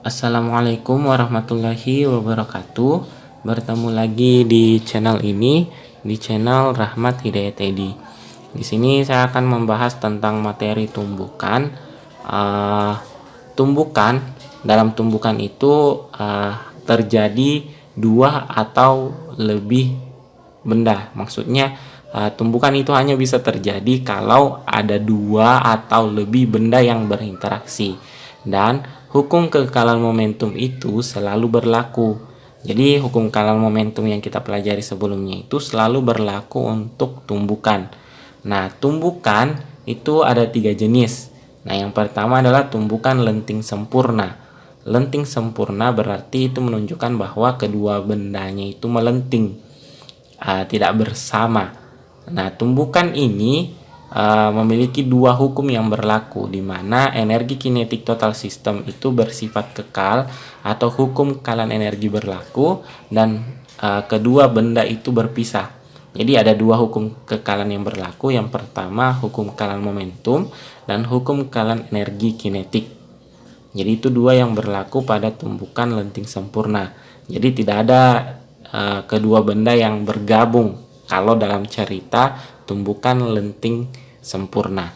Assalamualaikum warahmatullahi wabarakatuh. Bertemu lagi di channel ini, di channel Rahmat Hidayat Edi. Di sini saya akan membahas tentang materi tumbukan. Tumbukan, dalam tumbukan itu terjadi dua atau lebih benda. Maksudnya tumbukan itu hanya bisa terjadi kalau ada dua atau lebih benda yang berinteraksi, dan hukum kekekalan momentum itu selalu berlaku. Jadi hukum kekekalan momentum yang kita pelajari sebelumnya itu selalu berlaku untuk tumbukan. Nah, tumbukan itu ada tiga jenis. Nah, yang pertama adalah tumbukan lenting sempurna. Lenting sempurna berarti itu menunjukkan bahwa kedua bendanya itu melenting, tidak bersama. Nah, tumbukan ini memiliki dua hukum yang berlaku, di mana energi kinetik total sistem itu bersifat kekal atau hukum kekalahan energi berlaku, dan kedua benda itu berpisah. Jadi ada dua hukum kekalahan yang berlaku. Yang pertama hukum kekalahan momentum dan hukum kekalahan energi kinetik. Jadi itu dua yang berlaku pada tumbukan lenting sempurna. Jadi tidak ada kedua benda yang bergabung kalau dalam cerita tumbukan lenting sempurna.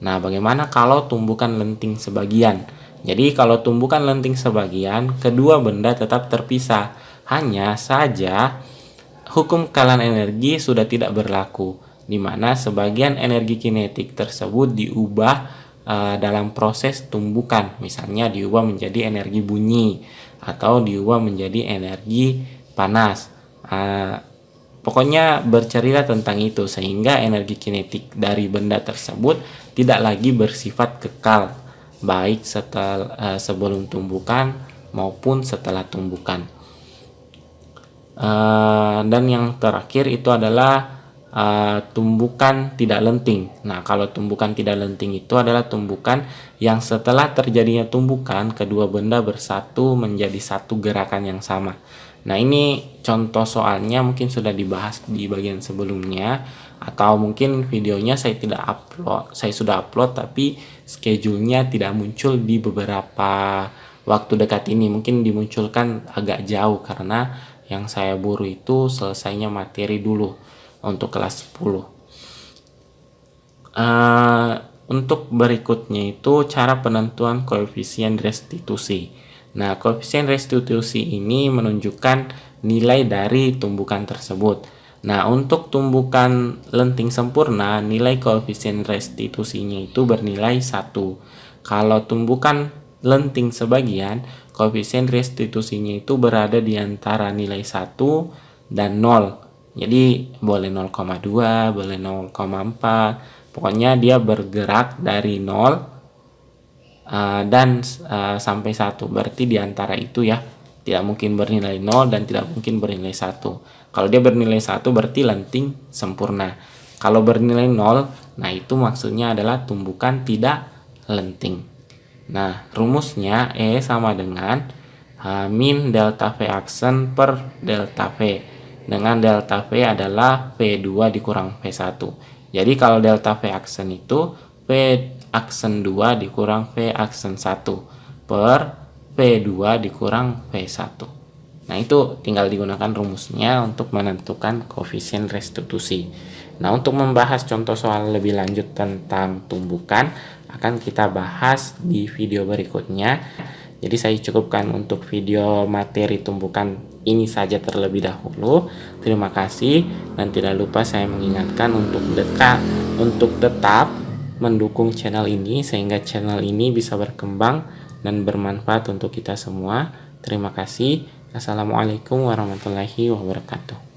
Nah, bagaimana kalau tumbukan lenting sebagian? Jadi kalau tumbukan lenting sebagian, kedua benda tetap terpisah. Hanya saja hukum kekalahan energi sudah tidak berlaku, di mana sebagian energi kinetik tersebut diubah dalam proses tumbukan. Misalnya diubah menjadi energi bunyi atau diubah menjadi energi panas. Pokoknya bercerita tentang itu, sehingga energi kinetik dari benda tersebut tidak lagi bersifat kekal, baik setelah sebelum tumbukan maupun setelah tumbukan. Dan yang terakhir itu adalah tumbukan tidak lenting. Nah, kalau tumbukan tidak lenting itu adalah tumbukan yang setelah terjadinya tumbukan, kedua benda bersatu menjadi satu gerakan yang sama. Nah, ini contoh soalnya mungkin sudah dibahas di bagian sebelumnya, atau mungkin videonya saya sudah upload tapi schedule-nya tidak muncul di beberapa waktu dekat ini. Mungkin dimunculkan agak jauh karena yang saya buru itu selesainya materi dulu untuk kelas 10. Untuk berikutnya itu cara penentuan koefisien restitusi. Nah, koefisien restitusi ini menunjukkan nilai dari tumbukan tersebut. Nah, untuk tumbukan lenting sempurna, nilai koefisien restitusinya itu bernilai 1. Kalau tumbukan lenting sebagian, koefisien restitusinya itu berada di antara nilai 1 dan 0. Jadi boleh 0,2, boleh 0,4. Pokoknya dia bergerak dari 0 dan sampai 1. Berarti di antara itu ya. Tidak mungkin bernilai 0 dan tidak mungkin bernilai 1. Kalau dia bernilai 1 berarti lenting sempurna. Kalau bernilai 0, nah itu maksudnya adalah tumbukan tidak lenting. Nah, rumusnya E sama dengan min delta V aksen per delta V. Dengan delta V adalah V2 dikurang V1. Jadi kalau delta V aksen itu V aksen 2 dikurang V aksen 1 per V2 dikurang V1. Nah, itu tinggal digunakan rumusnya untuk menentukan koefisien restitusi. Nah, untuk membahas contoh soal lebih lanjut tentang tumbukan akan kita bahas di video berikutnya. Jadi saya cukupkan untuk video materi tumbukan ini saja terlebih dahulu. Terima kasih, dan tidak lupa saya mengingatkan untuk tetap mendukung channel ini sehingga channel ini bisa berkembang dan bermanfaat untuk kita semua. Terima kasih. Assalamualaikum warahmatullahi wabarakatuh.